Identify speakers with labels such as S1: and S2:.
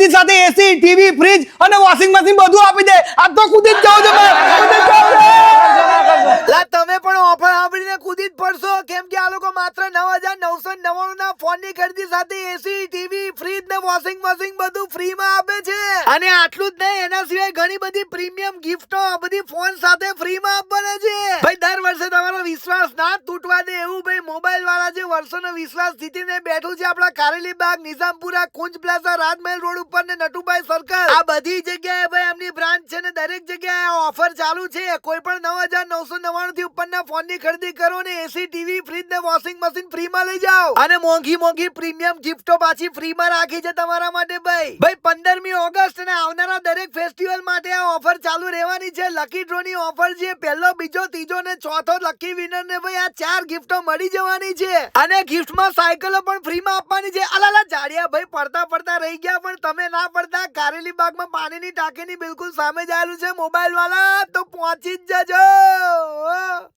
S1: ખરીદી સાથે એસી, TV, fridge અને વોશિંગ મશીન બધું આપી દે. આ તો કૂદી જ જાવ છો
S2: લા તમે પણ ઓફર સાંભળીને કૂદી જ પડશો, કેમ કે આ લોકો માત્ર 9,999 ના ફોનની ખરીદી સાથે એસી, ટીવી, ફ્રીજ ને વોશિંગ મશીન બધું ફ્રીમાં આપે છે. અને આટલું જ નહીં, એના સિવાય ઘણી બધી પ્રીમિયમ ગિફ્ટો બધી ફોન સાથે ફ્રીમાં આપવાના છે. ભાઈ દર વર્ષે તમારો વિશ્વાસ ના તૂટવા દે એવું ભાઈ મોબાઈલ વાળા જે વર્ષોનો વિશ્વાસ જીતીને બેઠું છે આપણા કારેલી બાગ, નિઝામપુરા, કુંજ પ્લાઝા, રાજમહેલ રોડ ઉપર ને નટુભાઈ સર્કલ, આ બધી જગ્યાએ ભાઈ એમની બ્રાન્ચ છે ને દરેક જગ્યાએ ઓફર ચાલુ છે. કોઈ પણ 9,999 થી ઉપરના ફોનની ખરીદી કરો ને એસી, ટીવી, ફ્રીજ ને વોશિંગ મશીન ફ્રીમાં લઈ જાઓ. અને મોંઘી મોંઘી પ્રીમિયમ ગિફ્ટો પાછી ફ્રીમાં રાખી છે તમારા માટે ભાઈ. ભાઈ 15મી ઓગસ્ટ અને આવનારા દરેક ફેસ્ટિવલ માટે આ ઓફર ચાલુ રહેવાની છે. લકી ડ્રો ની ઓફર છે. પહેલો, બીજો, ત્રીજો ને ચોથો લકી વિનર ને ભાઈ આ 4 ગિફ્ટો મળી જવાની છે. અને ગિફ્ટમાં સાયકલો પણ ફ્રીમાં આપવાની છે. અલાલા જાડિયા ભાઈ પડતા રહી ગયા, પણ તમે ના પડતા. કારેલી બાગમાં પાણીની ટાંકીની બિલકુલ સામે જ આવેલું છે મોબાઈલ વાળા, તો પહોંચી જ જજો.